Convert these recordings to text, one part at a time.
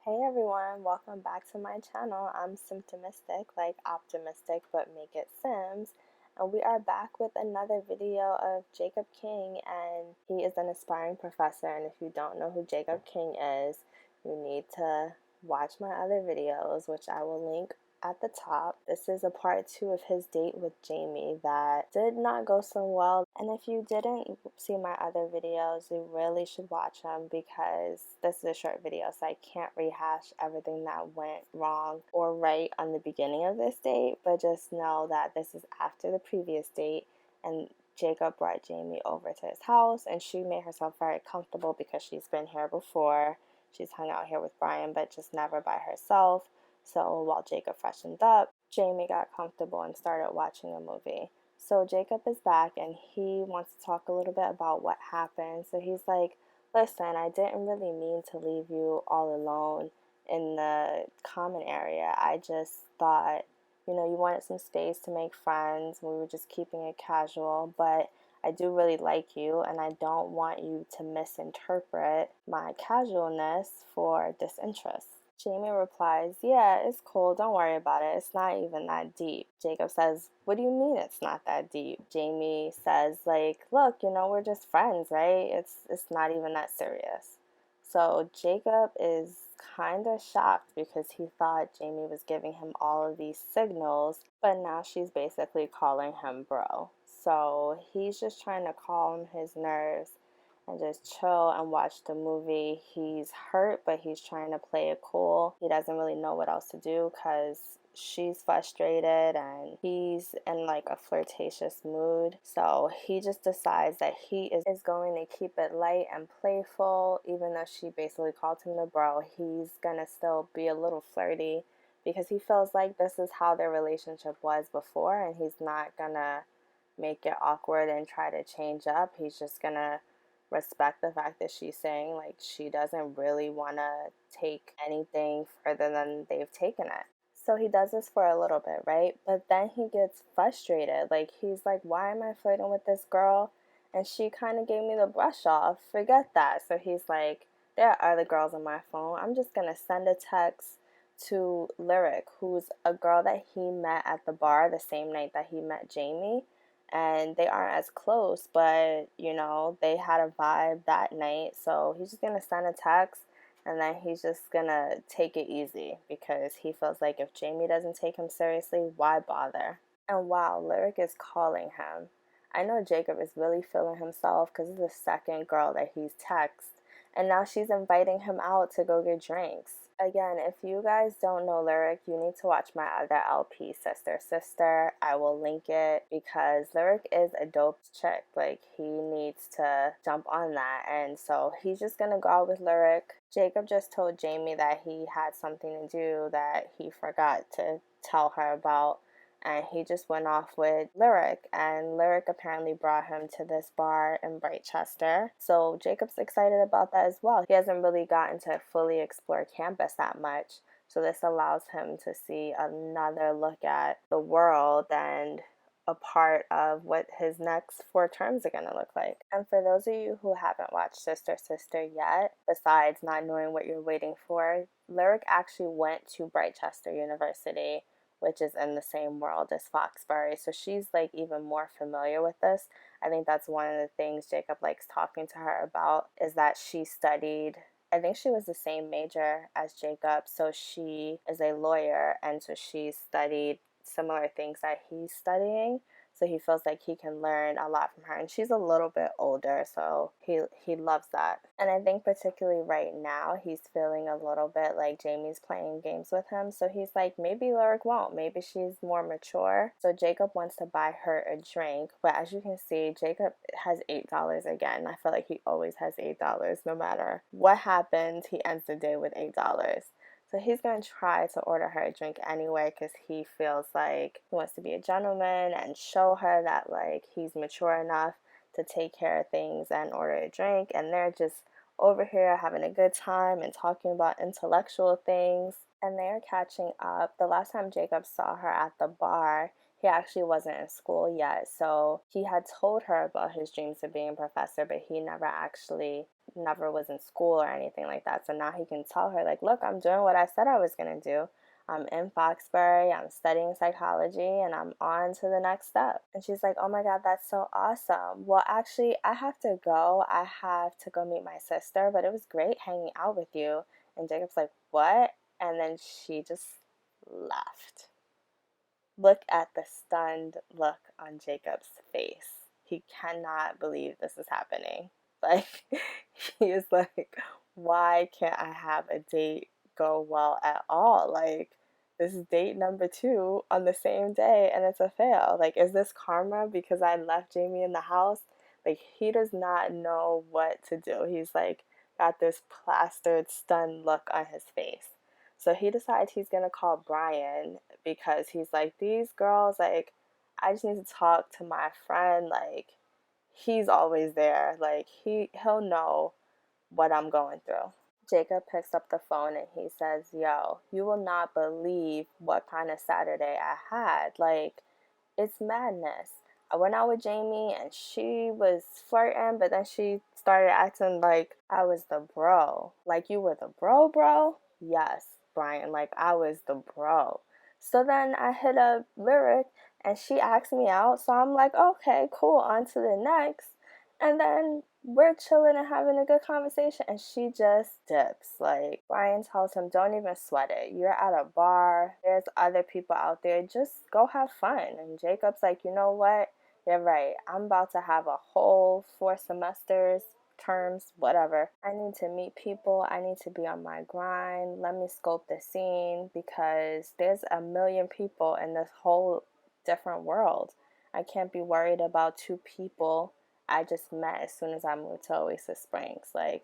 Hey everyone, welcome back to my channel. I'm Simtimistic, like optimistic, but make it Sims. And we are back with another video of Jacob King, and he is an aspiring professor. And if you don't know who Jacob King is, you need to watch my other videos, which I will link at the top. This is a part 2 of his date with Jamie that did not go so well. And if you didn't see my other videos, you really should watch them because this is a short video, so I can't rehash everything that went wrong or right on the beginning of this date, but just know that this is after the previous date, and Jacob brought Jamie over to his house, and she made herself very comfortable because she's been here before. She's hung out here with Brian, but just never by herself. So while Jacob freshened up, Jamie got comfortable and started watching a movie. So Jacob is back and he wants to talk a little bit about what happened. So he's like, listen, I didn't really mean to leave you all alone in the common area. I just thought, you wanted some space to make friends. We were just keeping it casual, but I do really like you and I don't want you to misinterpret my casualness for disinterest. Jamie replies, yeah, it's cool, don't worry about it, it's not even that deep. Jacob says, what do you mean it's not that deep? Jamie says, look, we're just friends, right? It's not even that serious. So Jacob is kind of shocked because he thought Jamie was giving him all of these signals, but now she's basically calling him bro. So he's just trying to calm his nerves and just chill and watch the movie. He's hurt, but he's trying to play it cool. He doesn't really know what else to do because she's frustrated and he's in like a flirtatious mood. So he just decides that he is going to keep it light and playful. Even though she basically called him the bro, he's gonna still be a little flirty because he feels like this is how their relationship was before, and he's not gonna make it awkward and try to change up. He's just gonna respect the fact that she's saying like she doesn't really want to take anything further than they've taken it. So he does this for a little bit, right? But then he gets frustrated. Like he's like, why am I flirting with this girl? And she kind of gave me the brush off. Forget that. So he's like, there are other girls on my phone. I'm just going to send a text to Lyric, who's a girl that he met at the bar the same night that he met Jamie, and they aren't as close, but they had a vibe that night. So he's just gonna send a text, and then he's just gonna take it easy because he feels like if Jamie doesn't take him seriously, why bother? And wow, Lyric is calling him. I know Jacob is really feeling himself because it's the second girl that he's texted, and now she's inviting him out to go get drinks. Again, if you guys don't know Lyric, you need to watch my other LP, Sister Sister. I will link it because Lyric is a dope chick. Like, he needs to jump on that. And so he's just gonna go out with Lyric. Jacob just told Jamie that he had something to do that he forgot to tell her about, and he just went off with Lyric, and Lyric apparently brought him to this bar in Brightchester. So Jacob's excited about that as well. He hasn't really gotten to fully explore campus that much, so this allows him to see another look at the world and a part of what his next 4 terms are going to look like. And for those of you who haven't watched Sister Sister yet, besides not knowing what you're waiting for, Lyric actually went to Brightchester University, which is in the same world as Foxbury. So she's like even more familiar with this. I think that's one of the things Jacob likes talking to her about, is that she studied, I think she was the same major as Jacob. So she is a lawyer, and so she studied similar things that he's studying. So he feels like he can learn a lot from her, and she's a little bit older, so he loves that. And I think particularly right now he's feeling a little bit like Jamie's playing games with him, so he's like, maybe Lyric won't, maybe she's more mature. So Jacob wants to buy her a drink, but as you can see, Jacob has $8 again. I feel like he always has $8 no matter what happens. He ends the day with $8. So he's going to try to order her a drink anyway because he feels like he wants to be a gentleman and show her that like he's mature enough to take care of things and order a drink. And they're just over here having a good time and talking about intellectual things. And they're catching up. The last time Jacob saw her at the bar, he actually wasn't in school yet, so he had told her about his dreams of being a professor, but he never actually never was in school or anything like that. So now he can tell her, like, look, I'm doing what I said I was going to do. I'm in Foxbury, I'm studying psychology, and I'm on to the next step. And she's like, oh my God, that's so awesome. Well, actually, I have to go. I have to go meet my sister, but it was great hanging out with you. And Jacob's like, what? And then she just left. Look at the stunned look on Jacob's face. He cannot believe this is happening. Like, he is like, why can't I have a date go well at all? Like, this is date number 2 on the same day and it's a fail. Like, is this karma because I left Jamie in the house? Like, he does not know what to do. He's like, got this plastered, stunned look on his face. So he decides he's gonna call Brian because he's like, these girls, like, I just need to talk to my friend. Like, he's always there. Like, he'll know what I'm going through. Jacob picks up the phone and he says, yo, you will not believe what kind of Saturday I had. Like, it's madness. I went out with Jamie and she was flirting, but then she started acting like I was the bro. Like, you were the bro? Yes, Brian, like I was the bro. So then I hit a lyric and she asked me out. So I'm like, okay, cool, on to the next. And then we're chilling and having a good conversation and she just dips. Like, Brian tells him, don't even sweat it. You're at a bar. There's other people out there. Just go have fun. And Jacob's like, you know what? You're right. I'm about to have a whole 4 semesters, terms, whatever. I need to meet people. I need to be on my grind. Let me scope the scene because there's a million people in this whole different world. I can't be worried about 2 people I just met as soon as I moved to Oasis Springs. Like,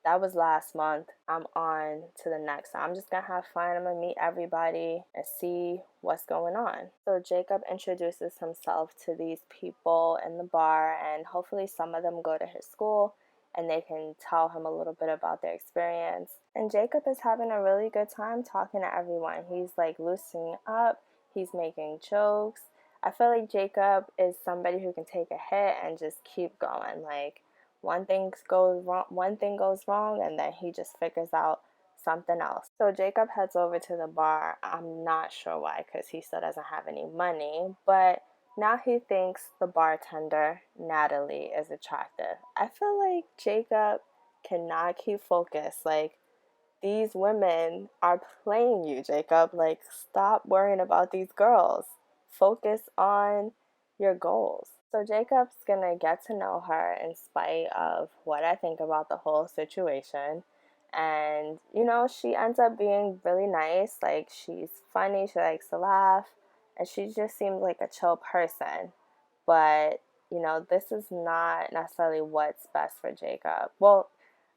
that was last month. I'm on to the next. I'm just gonna have fun. I'm gonna meet everybody and see what's going on. So Jacob introduces himself to these people in the bar, and hopefully some of them go to his school and they can tell him a little bit about their experience. And Jacob is having a really good time talking to everyone. He's like loosening up, he's making jokes. I feel like Jacob is somebody who can take a hit and just keep going. Like, one thing goes wrong, and then he just figures out something else. So Jacob heads over to the bar. I'm not sure why, because he still doesn't have any money, but now he thinks the bartender, Natalie, is attractive. I feel like Jacob cannot keep focused. Like, these women are playing you, Jacob. Like, stop worrying about these girls. Focus on your goals. So Jacob's gonna get to know her in spite of what I think about the whole situation. And, she ends up being really nice. Like, she's funny, she likes to laugh, and she just seems like a chill person. But, this is not necessarily what's best for Jacob. Well,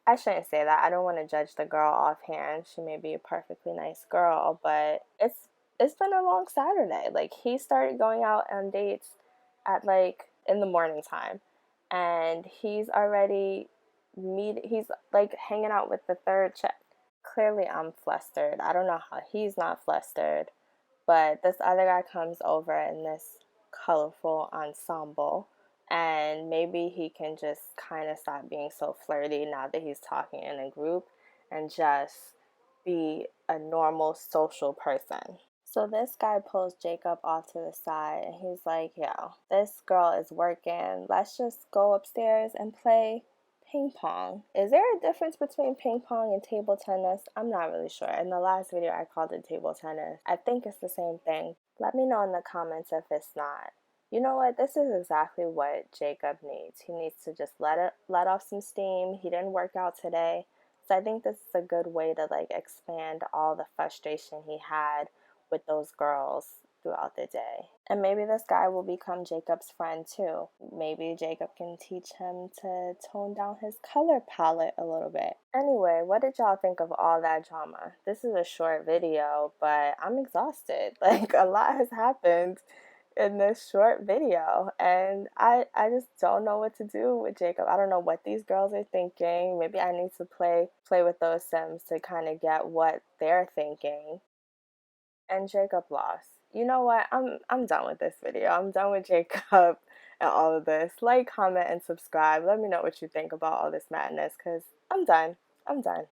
I shouldn't say that. I don't want to judge the girl offhand. She may be a perfectly nice girl, but it's been a long Saturday. Like, he started going out on dates at like in the morning time, and he's like hanging out with the third chick. Clearly I'm flustered. I don't know how he's not flustered, but this other guy comes over in this colorful ensemble, and maybe he can just kind of stop being so flirty now that he's talking in a group and just be a normal social person. So this guy pulls Jacob off to the side and he's like, yo, this girl is working. Let's just go upstairs and play ping pong. Is there a difference between ping pong and table tennis? I'm not really sure. In the last video, I called it table tennis. I think it's the same thing. Let me know in the comments if it's not. You know what? This is exactly what Jacob needs. He needs to just let off some steam. He didn't work out today. So I think this is a good way to like expand all the frustration he had with those girls throughout the day. And maybe this guy will become Jacob's friend too. Maybe Jacob can teach him to tone down his color palette a little bit. Anyway, what did y'all think of all that drama? This is a short video, but I'm exhausted. Like, a lot has happened in this short video, and I just don't know what to do with Jacob. I don't know what these girls are thinking. Maybe I need to play with those Sims to kind of get what they're thinking. And Jacob lost. You know what? I'm done with this video. I'm done with Jacob. and all of this. Like, comment, and subscribe. Let me know what you think about all this madness, because I'm done. I'm done.